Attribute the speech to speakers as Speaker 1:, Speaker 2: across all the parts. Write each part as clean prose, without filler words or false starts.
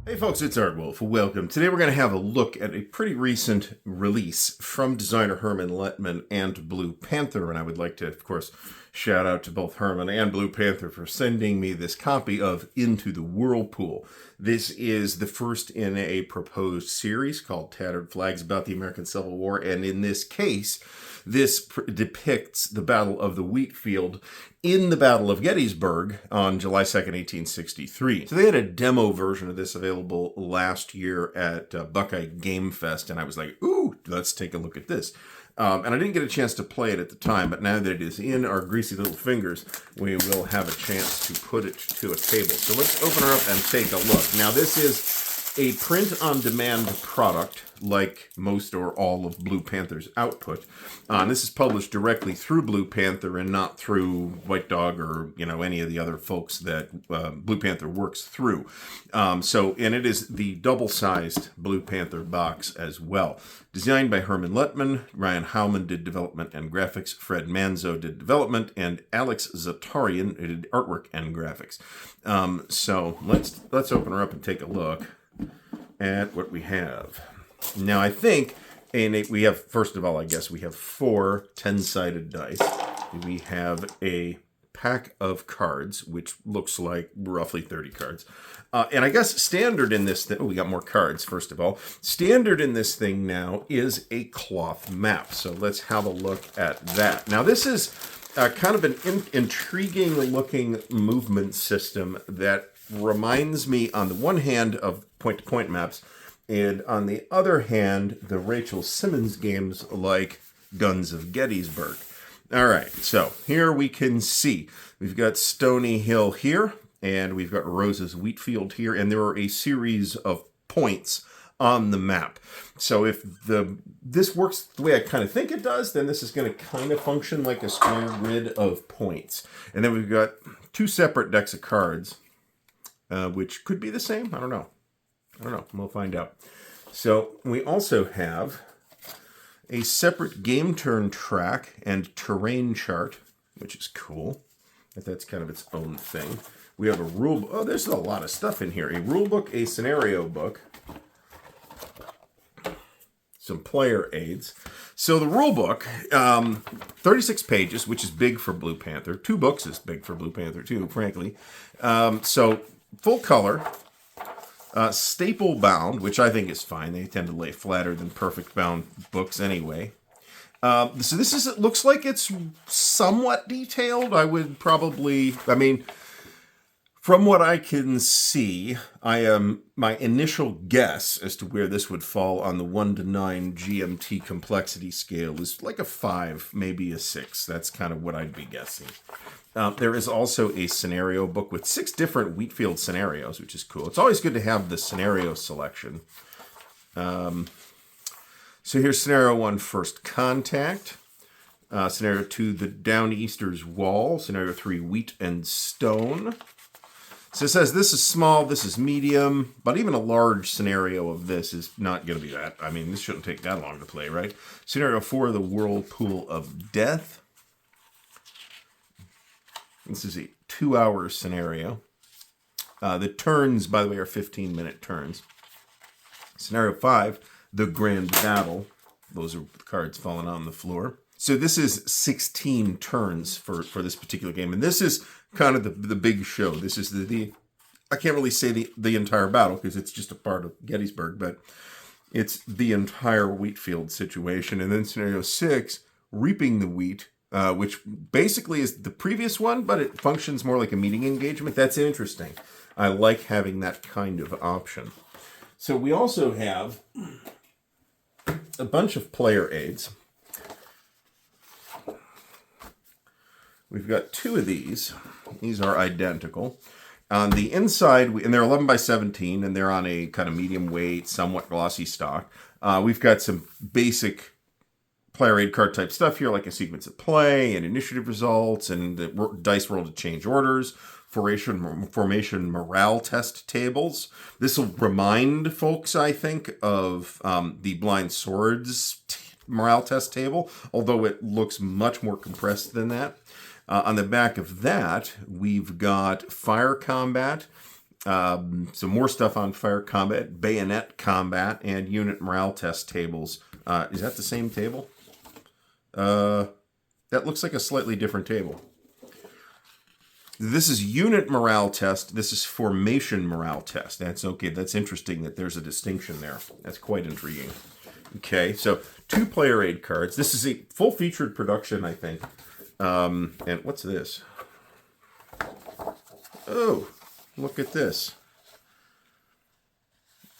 Speaker 1: Hey folks, it's Ardwulf. Welcome. Today we're going to have a look at a pretty recent release from designer Herman Lettman and Blue Panther, and I would like to, of course, shout out to both Herman and Blue Panther for sending me this copy of Into the Whirlpool. This is the first in a proposed series called Tattered Flags about the American Civil War, and in this case, this depicts the Battle of the Wheat Field in the Battle of Gettysburg on July 2nd, 1863. So they had a demo version of this available last year at Buckeye Game Fest, and I was like, ooh, let's take a look at this. And I didn't get a chance to play it at the time, but now that it is in our greasy little fingers, we will have a chance to put it to a table. So let's open her up and take a look. Now this is a print-on-demand product, like most or all of Blue Panther's output. This is published directly through Blue Panther and not through White Dog or any of the other folks that Blue Panther works through. And it is the double-sized Blue Panther box as well. Designed by Herman Lettman, Ryan Howman did development and graphics, Fred Manzo did development, and Alex Zatarian did artwork and graphics. So let's open her up and take a look at what we have. Now, I think we have, first of all, I guess we have 4 10-sided dice. We have a pack of cards, which looks like roughly 30 cards. And I guess standard in this thing, we got more cards, first of all. Standard in this thing now is a cloth map. So let's have a look at that. Now, this is kind of an intriguing looking movement system that reminds me, on the one hand, of point-to-point maps, and on the other hand, the Rachel Simmons games like Guns of Gettysburg. All right, so here we can see we've got Stony Hill here, and we've got Rose's Wheatfield here, and there are a series of points on the map. So if this works the way I kind of think it does, then this is going to kind of function like a square grid of points. And then we've got 2 separate decks of cards, which could be the same. I don't know. We'll find out. So we also have a separate game turn track and terrain chart, which is cool. That's kind of its own thing. We have a rule. Oh, there's a lot of stuff in here. A rule book, a scenario book, some player aids. So the rule book, 36 pages, which is big for Blue Panther. 2 books is big for Blue Panther too, frankly. So full color. Staple bound, which I think is fine. They tend to lay flatter than perfect bound books anyway. So it looks like it's somewhat detailed. From what I can see, my initial guess as to where this would fall on the 1 to 9 GMT complexity scale is like a 5, maybe a 6. That's kind of what I'd be guessing. There is also a scenario book with 6 different Wheatfield scenarios, which is cool. It's always good to have the scenario selection. So here's scenario 1, First Contact. Scenario 2, the Downeaster's Wall. Scenario 3, Wheat and Stone. So it says this is small, this is medium, but even a large scenario of this is not going to be that. This shouldn't take that long to play, right? Scenario 4, the Whirlpool of Death. This is a 2-hour scenario. The turns, by the way, are 15-minute turns. Scenario 5, the Grand Battle. Those are the cards falling on the floor. So this is 16 turns for this particular game. And this is kind of the big show. This is I can't really say the entire battle because it's just a part of Gettysburg, but it's the entire Wheatfield situation. And then scenario 6, Reaping the Wheat, which basically is the previous one, but it functions more like a meeting engagement. That's interesting. I like having that kind of option. So we also have a bunch of player aids. We've got 2 of these. These are identical. On the inside, and they're 11 by 17, and they're on a kind of medium weight, somewhat glossy stock. We've got some basic player aid card type stuff here, like a sequence of play and initiative results, and the dice roll to change orders, formation morale test tables. This will remind folks, I think, of the Blind Swords morale test table, although it looks much more compressed than that. On the back of that, we've got fire combat, Some more stuff on fire combat, bayonet combat, and unit morale test tables. Is that the same table? That looks like a slightly different table. This is unit morale test. This is formation morale test. That's okay. That's interesting that there's a distinction there. That's quite intriguing. Okay, so 2-player aid cards. This is a full-featured production, I think. And what's this? Oh, look at this.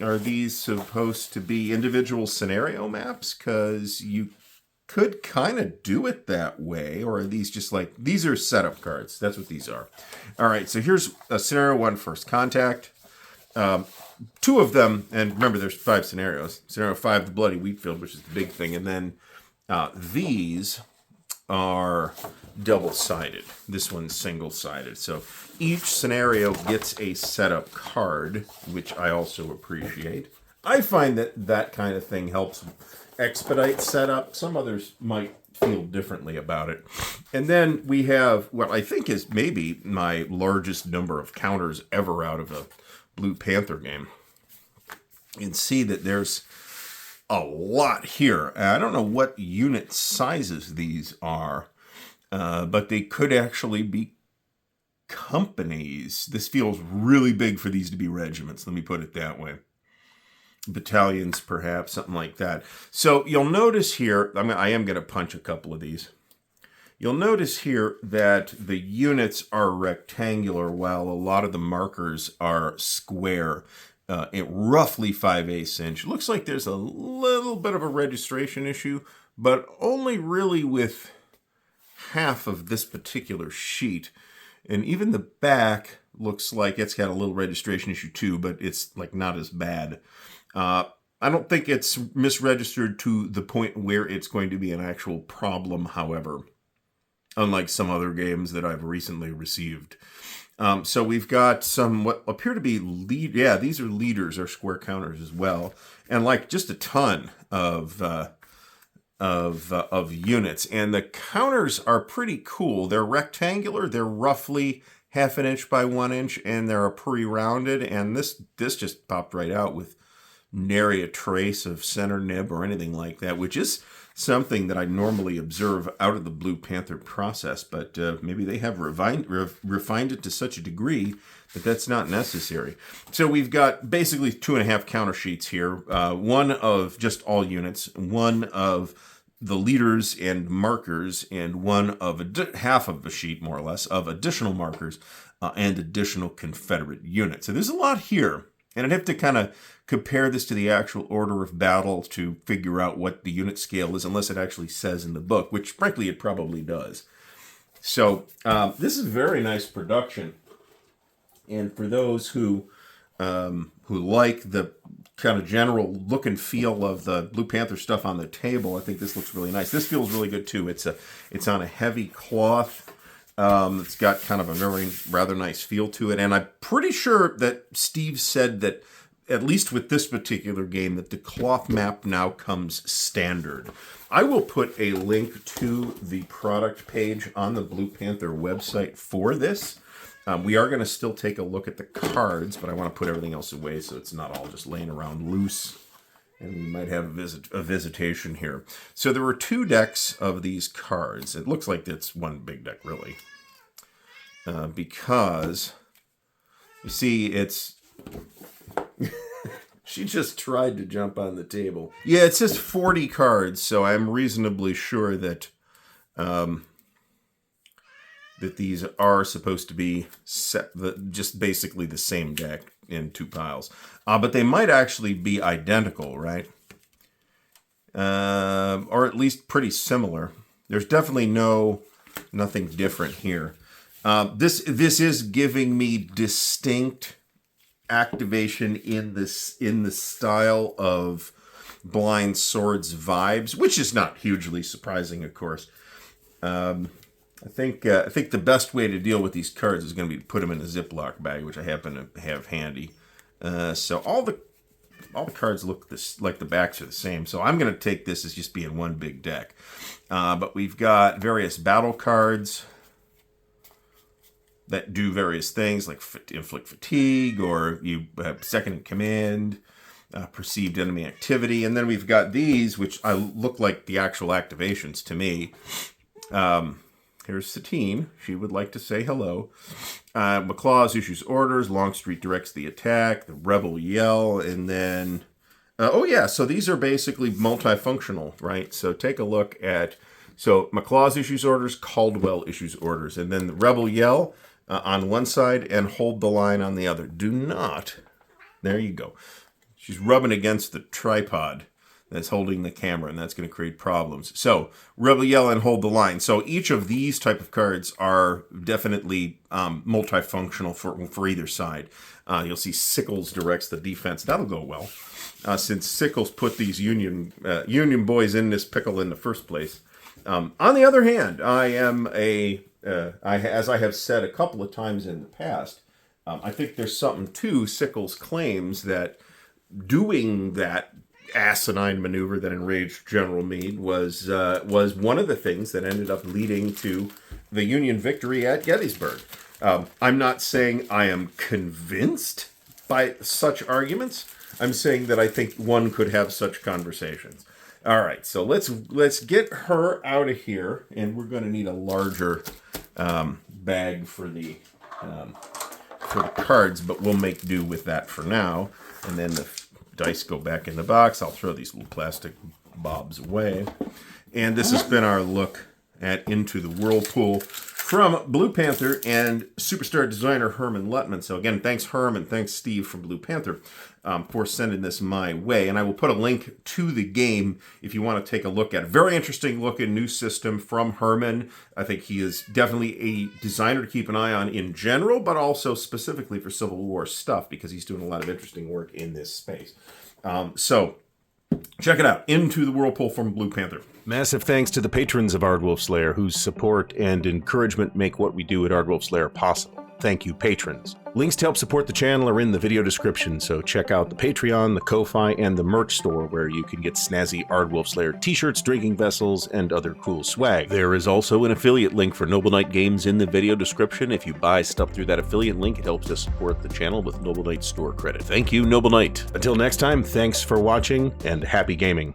Speaker 1: Are these supposed to be individual scenario maps? Because you could kind of do it that way. Or are these just like, these are setup cards. That's what these are. All right, so here's a scenario 1, First Contact. 2 of them, and remember there's 5 scenarios. Scenario 5, the Bloody Wheatfield, which is the big thing. And then these are double-sided. This one's single-sided. So each scenario gets a setup card, which I also appreciate. I find that that kind of thing helps expedite setup. Some others might feel differently about it. And then we have what I think is maybe my largest number of counters ever out of a Blue Panther game. You can see that there's a lot here. I don't know what unit sizes these are, but they could actually be companies. This feels really big for these to be regiments, let me put it that way. Battalions, perhaps, something like that. So you'll notice here, I am going to punch a couple of these. You'll notice here that the units are rectangular while a lot of the markers are square. At roughly 5/8 inch. Looks like there's a little bit of a registration issue, but only really with half of this particular sheet. And even the back looks like it's got a little registration issue too, but it's like not as bad. I don't think it's misregistered to the point where it's going to be an actual problem, however, unlike some other games that I've recently received. So we've got some what appear to be these are leaders or square counters as well, and like just a ton of units. And the counters are pretty cool. They're rectangular. They're roughly 1/2 inch by 1 inch, and they're pre-rounded. And this just popped right out with nary a trace of center nib or anything like that, which is something that I normally observe out of the Blue Panther process, but maybe they have refined it to such a degree that that's not necessary. So we've got basically 2.5 counter sheets here, one of just all units, one of the leaders and markers, and one of half of a sheet, more or less, of additional markers and additional Confederate units. So there's a lot here. And I'd have to kind of compare this to the actual order of battle to figure out what the unit scale is, unless it actually says in the book, which frankly it probably does. So this is very nice production. And for those who like the kind of general look and feel of the Blue Panther stuff on the table, I think this looks really nice. This feels really good too. It's on a heavy cloth. It's got kind of a rather nice feel to it. And I'm pretty sure that Steve said that, at least with this particular game, that the cloth map now comes standard. I will put a link to the product page on the Blue Panther website for this. We are going to still take a look at the cards, but I want to put everything else away so it's not all just laying around loose. And we might have a visitation here. So there were 2 decks of these cards. It looks like it's one big deck, really. Because, you see, it's... She just tried to jump on the table. Yeah, it says 40 cards, so I'm reasonably sure that that these are supposed to be just basically the same deck in 2 piles. But they might actually be identical, right? Or at least pretty similar. There's definitely nothing different here. This is giving me distinct activation in the style of Blind Swords vibes, which is not hugely surprising, of course. I think the best way to deal with these cards is going to be to put them in a Ziploc bag, which I happen to have handy. So all the cards look like the backs are the same. So I'm going to take this as just being one big deck. But we've got various battle cards. that do various things like inflict fatigue, or you have second in command, perceived enemy activity. And then we've got these, which look like the actual activations to me. Here's Satine. She would like to say hello. McClaws issues orders. Longstreet directs the attack. The Rebel yell. And then... so these are basically multifunctional, right? So take a look at... So McClaws issues orders. Caldwell issues orders. And then the Rebel yell on one side and hold the line on the other. Do not... There you go. She's rubbing against the tripod that's holding the camera, and that's going to create problems. So, Rebel Yell and Hold the Line. So, each of these type of cards are definitely multifunctional for either side. You'll see Sickles directs the defense. That'll go well, since Sickles put these Union boys in this pickle in the first place. On the other hand, I am as I have said a couple of times in the past, I think there's something to Sickles' claims that doing that asinine maneuver that enraged General Meade was one of the things that ended up leading to the Union victory at Gettysburg. I'm not saying I am convinced by such arguments. I'm saying that I think one could have such conversations. All right, so let's get her out of here, and we're going to need a larger bag for the cards, but we'll make do with that for now. And then the dice go back in the box. I'll throw these little plastic bobs away. And this has been our look at Into the Whirlpool from Blue Panther and superstar designer Herman Luttman. So again, thanks Herm and thanks Steve from Blue Panther for sending this my way. And I will put a link to the game if you want to take a look at it. Very interesting looking new system from Herman. I think he is definitely a designer to keep an eye on in general, but also specifically for Civil War stuff, because he's doing a lot of interesting work in this space. So check it out. Into the Whirlpool from Blue Panther.
Speaker 2: Massive thanks to the patrons of Ardwulf's Lair, whose support and encouragement make what we do at Ardwulf's Lair possible. Thank you, patrons. Links to help support the channel are in the video description, so check out the Patreon, the Ko-Fi, and the merch store, where you can get snazzy Ardwulf's Lair t-shirts, drinking vessels, and other cool swag. There is also an affiliate link for Noble Knight Games in the video description. If you buy stuff through that affiliate link, it helps to support the channel with Noble Knight store credit. Thank you, Noble Knight. Until next time, thanks for watching, and happy gaming.